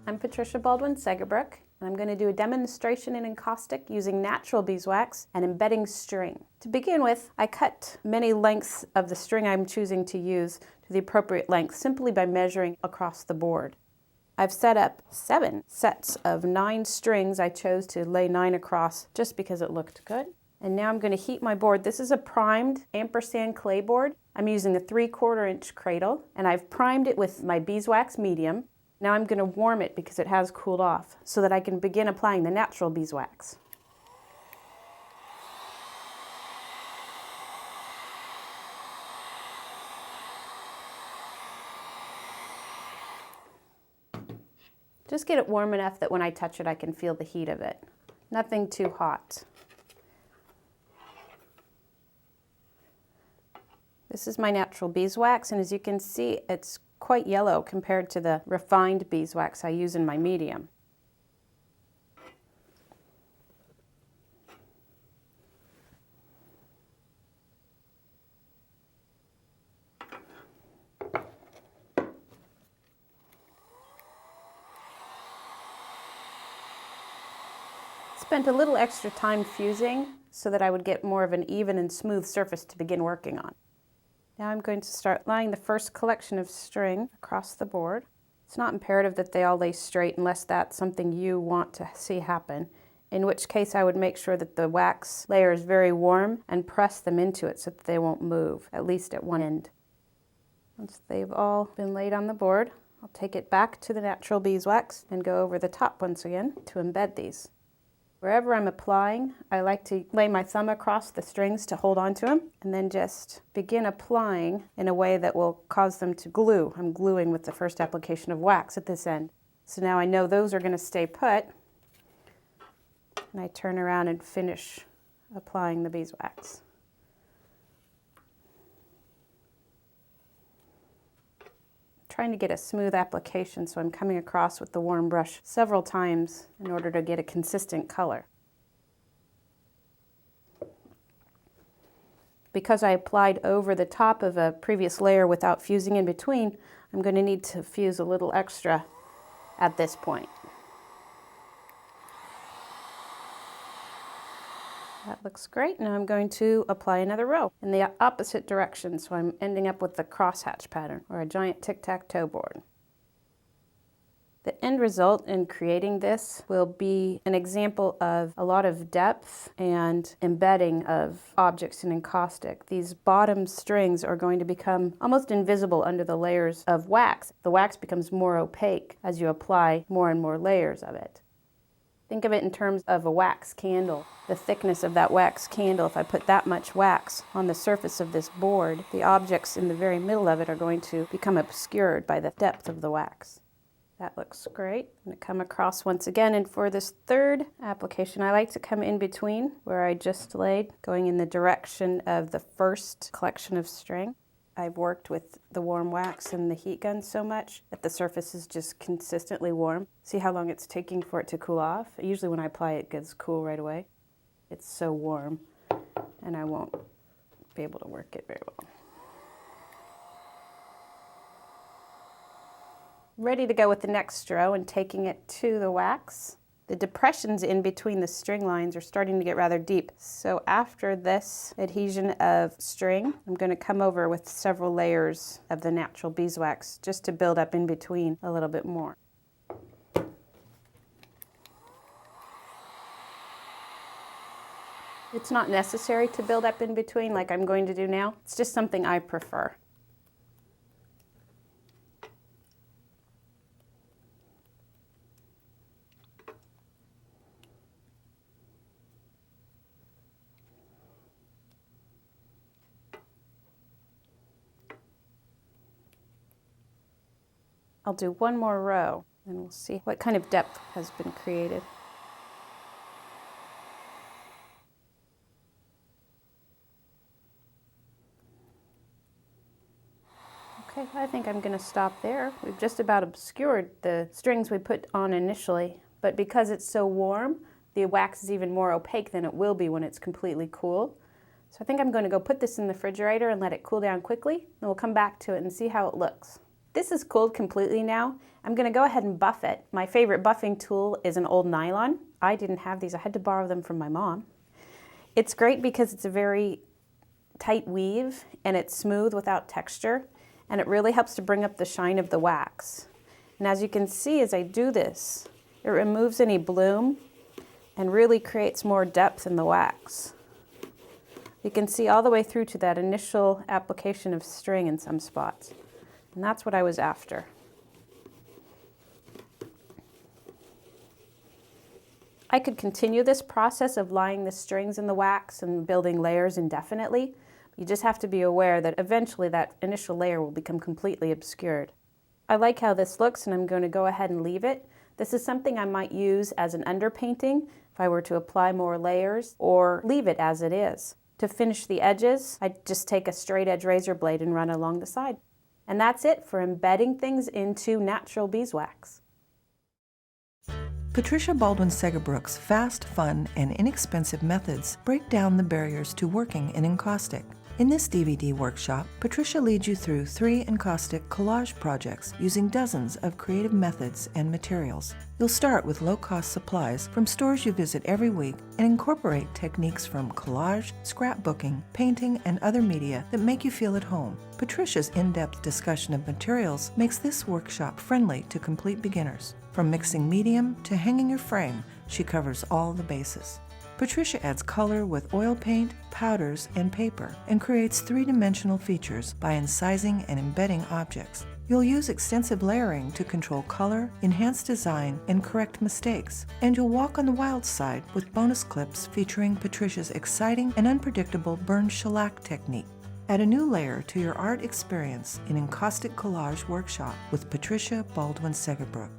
I'm Patricia Baldwin Seggebruch, and I'm going to do a demonstration in encaustic using natural beeswax and embedding string. To begin with, I cut many lengths of the string I'm choosing to use to the appropriate length simply by measuring across the board. I've set up 7 sets of 9 strings. I chose to lay 9 across just because it looked good. And now I'm going to heat my board. This is a primed ampersand clay board. I'm using a 3/4 inch cradle, and I've primed it with my beeswax medium. Now I'm going to warm it because it has cooled off so that I can begin applying the natural beeswax. Just get it warm enough that when I touch it I can feel the heat of it. Nothing too hot. This is my natural beeswax, and as you can see, it's quite yellow compared to the refined beeswax I use in my medium. Spent a little extra time fusing so that I would get more of an even and smooth surface to begin working on. Now I'm going to start laying the first collection of string across the board. It's not imperative that they all lay straight unless that's something you want to see happen, in which case I would make sure that the wax layer is very warm and press them into it so that they won't move, at least at one end. Once they've all been laid on the board, I'll take it back to the natural beeswax and go over the top once again to embed these. Wherever I'm applying, I like to lay my thumb across the strings to hold onto them and then just begin applying in a way that will cause them to glue. I'm gluing with the first application of wax at this end. So now I know those are going to stay put, and I turn around and finish applying the beeswax. Trying to get a smooth application, so I'm coming across with the warm brush several times in order to get a consistent color. Because I applied over the top of a previous layer without fusing in between, I'm going to need to fuse a little extra at this point. That looks great. Now I'm going to apply another row in the opposite direction, so I'm ending up with the crosshatch pattern, or a giant tic-tac-toe board. The end result in creating this will be an example of a lot of depth and embedding of objects in encaustic. These bottom strings are going to become almost invisible under the layers of wax. The wax becomes more opaque as you apply more and more layers of it. Think of it in terms of a wax candle. The thickness of that wax candle, if I put that much wax on the surface of this board, the objects in the very middle of it are going to become obscured by the depth of the wax. That looks great. I'm going to come across once again, and for this third application, I like to come in between where I just laid, going in the direction of the first collection of string. I've worked with the warm wax and the heat gun so much that the surface is just consistently warm. See how long it's taking for it to cool off? Usually when I apply it, it gets cool right away. It's so warm, and I won't be able to work it very well. Ready to go with the next row and taking it to the wax. The depressions in between the string lines are starting to get rather deep. So after this adhesion of string, I'm going to come over with several layers of the natural beeswax just to build up in between a little bit more. It's not necessary to build up in between like I'm going to do now. It's just something I prefer. I'll do one more row and we'll see what kind of depth has been created. Okay, I think I'm going to stop there. We've just about obscured the strings we put on initially, but because it's so warm, the wax is even more opaque than it will be when it's completely cool. So I think I'm going to go put this in the refrigerator and let it cool down quickly, and we'll come back to it and see how it looks. This is cooled completely now. I'm going to go ahead and buff it. My favorite buffing tool is an old nylon. I didn't have these. I had to borrow them from my mom. It's great because it's a very tight weave and it's smooth without texture, and it really helps to bring up the shine of the wax. And as you can see, as I do this, it removes any bloom and really creates more depth in the wax. You can see all the way through to that initial application of string in some spots. And that's what I was after. I could continue this process of laying the strings in the wax and building layers indefinitely. You just have to be aware that eventually that initial layer will become completely obscured. I like how this looks, and I'm going to go ahead and leave it. This is something I might use as an underpainting if I were to apply more layers, or leave it as it is. To finish the edges, I just take a straight edge razor blade and run along the side. And that's it for embedding things into natural beeswax. Patricia Baldwin Seggebruch's fast, fun, and inexpensive methods break down the barriers to working in encaustic. In this DVD workshop, Patricia leads you through 3 encaustic collage projects using dozens of creative methods and materials. You'll start with low-cost supplies from stores you visit every week and incorporate techniques from collage, scrapbooking, painting, and other media that make you feel at home. Patricia's in-depth discussion of materials makes this workshop friendly to complete beginners. From mixing medium to hanging your frame, she covers all the bases. Patricia adds color with oil paint, powders, and paper, and creates 3-dimensional features by incising and embedding objects. You'll use extensive layering to control color, enhance design, and correct mistakes. And you'll walk on the wild side with bonus clips featuring Patricia's exciting and unpredictable burned shellac technique. Add a new layer to your art experience in Encaustic Collage Workshop with Patricia Baldwin Seggebruch.